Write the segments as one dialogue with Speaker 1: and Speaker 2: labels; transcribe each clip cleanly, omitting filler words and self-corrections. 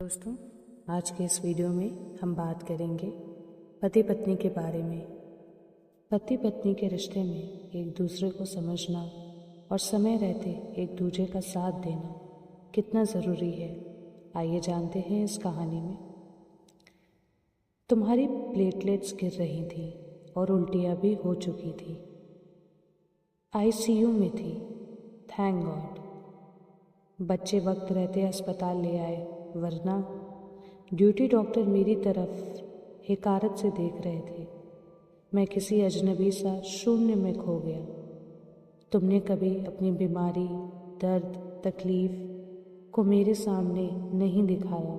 Speaker 1: दोस्तों, आज के इस वीडियो में हम बात करेंगे पति पत्नी के बारे में। पति पत्नी के रिश्ते में एक दूसरे को समझना और समय रहते एक दूसरे का साथ देना कितना ज़रूरी है, आइए जानते हैं इस कहानी में। तुम्हारी प्लेटलेट्स गिर रही थी और उल्टियाँ भी हो चुकी थी। आईसीयू में थी, थैंक गॉड। बच्चे वक्त रहते अस्पताल ले आए, वरना ड्यूटी डॉक्टर मेरी तरफ हिकारत से देख रहे थे। मैं किसी अजनबी सा शून्य में खो गया। तुमने कभी अपनी बीमारी, दर्द, तकलीफ को मेरे सामने नहीं दिखाया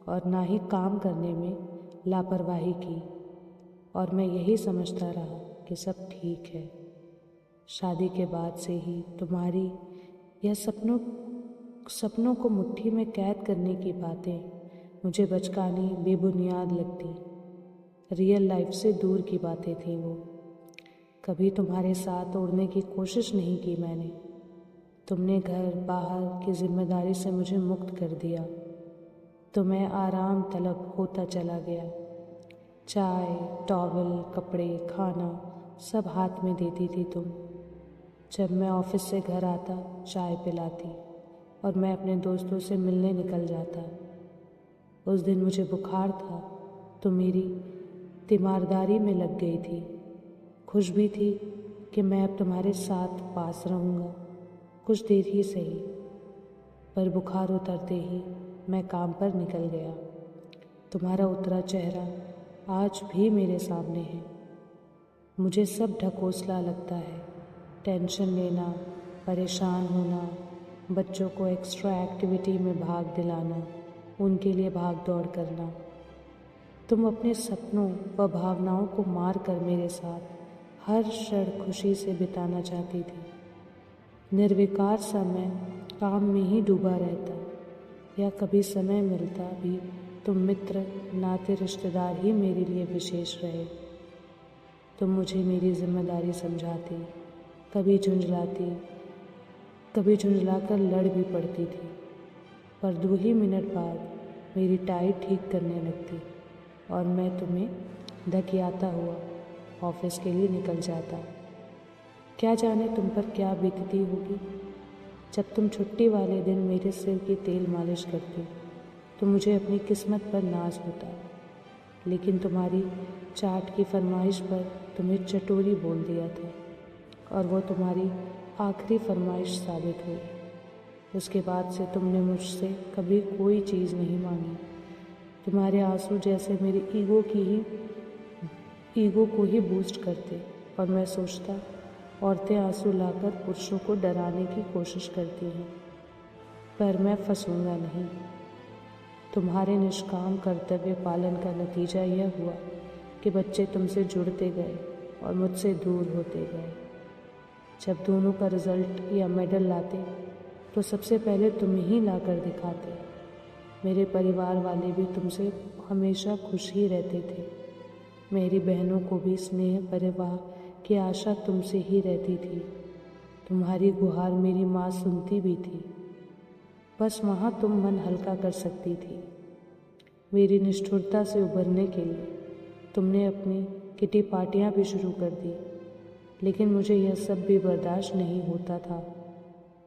Speaker 1: और ना ही काम करने में लापरवाही की, और मैं यही समझता रहा कि सब ठीक है। शादी के बाद से ही तुम्हारी यह सपनों को मुट्ठी में कैद करने की बातें मुझे बचकानी, बेबुनियाद लगती। रियल लाइफ से दूर की बातें थी वो। कभी तुम्हारे साथ उड़ने की कोशिश नहीं की मैंने। तुमने घर बाहर की जिम्मेदारी से मुझे मुक्त कर दिया, तो मैं आराम तलब होता चला गया। चाय, टॉवल, कपड़े, खाना सब हाथ में देती थी तुम। जब मैं ऑफिस से घर आता, चाय पिलाती और मैं अपने दोस्तों से मिलने निकल जाता। उस दिन मुझे बुखार था तो मेरी तीमारदारी में लग गई थी। खुश भी थी कि मैं अब तुम्हारे साथ पास रहूँगा, कुछ देर ही सही। पर बुखार उतरते ही मैं काम पर निकल गया। तुम्हारा उतरा चेहरा आज भी मेरे सामने है। मुझे सब ढकोसला लगता है, टेंशन लेना, परेशान होना, बच्चों को एक्स्ट्रा एक्टिविटी में भाग दिलाना, उनके लिए भाग दौड़ करना। तुम अपने सपनों व भावनाओं को मार कर मेरे साथ हर क्षण खुशी से बिताना चाहती थी। निर्विकार सा मैं काम में ही डूबा रहता, या कभी समय मिलता भी तुम मित्र, नाते, रिश्तेदार ही मेरे लिए विशेष रहे। तुम मुझे मेरी जिम्मेदारी समझाती, कभी झुंझलाकर लड़ भी पड़ती थी, पर 2 ही मिनट बाद मेरी टाई ठीक करने लगती और मैं तुम्हें धकियाता हुआ ऑफिस के लिए निकल जाता। क्या जाने तुम पर क्या बीतती होगी। जब तुम छुट्टी वाले दिन मेरे सिर की तेल मालिश करती तो मुझे अपनी किस्मत पर नाज होता, लेकिन तुम्हारी चाट की फरमाइश पर तुम्हें चटोरी बोल दिया था और वो तुम्हारी आखिरी फरमाइश साबित हुई। उसके बाद से तुमने मुझसे कभी कोई चीज़ नहीं मांगी। तुम्हारे आंसू जैसे मेरी ईगो को ही बूस्ट करते, और मैं सोचता औरतें आंसू लाकर पुरुषों को डराने की कोशिश करती हैं, पर मैं फंसूंगा नहीं। तुम्हारे निष्काम कर्तव्य पालन का नतीजा यह हुआ कि बच्चे तुमसे जुड़ते गए और मुझसे दूर होते गए। जब दोनों का रिज़ल्ट या मेडल लाते तो सबसे पहले तुम ही लाकर दिखाते। मेरे परिवार वाले भी तुमसे हमेशा खुश ही रहते थे। मेरी बहनों को भी स्नेह परिवार की आशा तुमसे ही रहती थी। तुम्हारी गुहार मेरी माँ सुनती भी थी, बस वहाँ तुम मन हल्का कर सकती थी। मेरी निष्ठुरता से उबरने के लिए तुमने अपनी किटी पार्टियाँ भी शुरू कर दी, लेकिन मुझे यह सब भी बर्दाश्त नहीं होता था,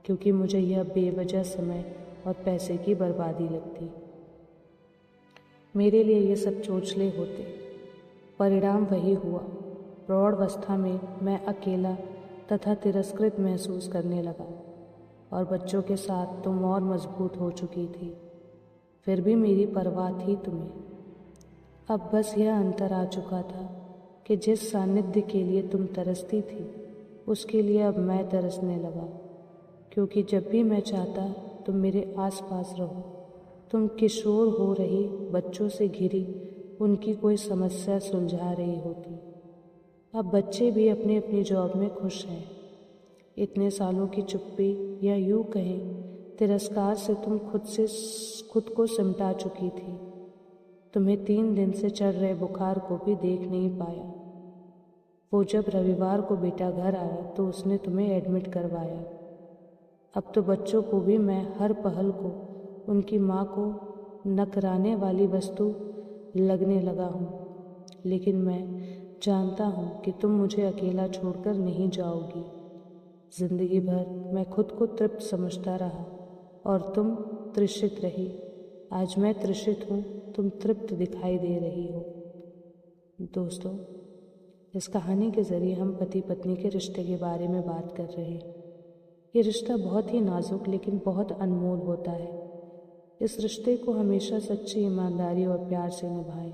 Speaker 1: क्योंकि मुझे यह बेवजह समय और पैसे की बर्बादी लगती। मेरे लिए ये सब चोचले होते। परिणाम वही हुआ। प्रौढ़ावस्था में मैं अकेला तथा तिरस्कृत महसूस करने लगा, और बच्चों के साथ तुम और मजबूत हो चुकी थी। फिर भी मेरी परवाह थी तुम्हें। अब बस यह अंतर आ चुका था कि जिस सानिध्य के लिए तुम तरसती थी, उसके लिए अब मैं तरसने लगा, क्योंकि जब भी मैं चाहता तुम मेरे आसपास रहो। तुम किशोर हो रही बच्चों से घिरी उनकी कोई समस्या सुलझा रही होती। अब बच्चे भी अपनी अपनी जॉब में खुश हैं। इतने सालों की चुप्पी, या यूँ कहें तिरस्कार से तुम खुद को सिमटा चुकी थी। तुम्हें 3 दिन से चढ़ रहे बुखार को भी देख नहीं पाया। वो जब रविवार को बेटा घर आया तो उसने तुम्हें एडमिट करवाया। अब तो बच्चों को भी मैं हर पहल को उनकी माँ को नकराने वाली वस्तु लगने लगा हूँ, लेकिन मैं जानता हूँ कि तुम मुझे अकेला छोड़कर नहीं जाओगी। जिंदगी भर मैं खुद को तृप्त समझता रहा और तुम तृषित रही। आज मैं तृषित हूँ, तुम तृप्त दिखाई दे रही हो। दोस्तों, इस कहानी के ज़रिए हम पति पत्नी के रिश्ते के बारे में बात कर रहे हैं। ये रिश्ता बहुत ही नाजुक लेकिन बहुत अनमोल होता है। इस रिश्ते को हमेशा सच्ची ईमानदारी और प्यार से निभाएं।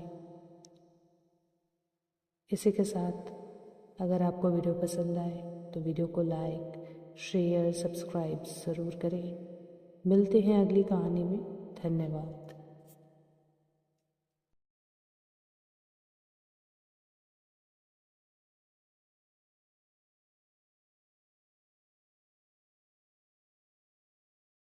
Speaker 1: इसी के साथ अगर आपको वीडियो पसंद आए तो वीडियो को लाइक, शेयर, सब्सक्राइब ज़रूर करें। मिलते हैं अगली कहानी में। धन्यवाद।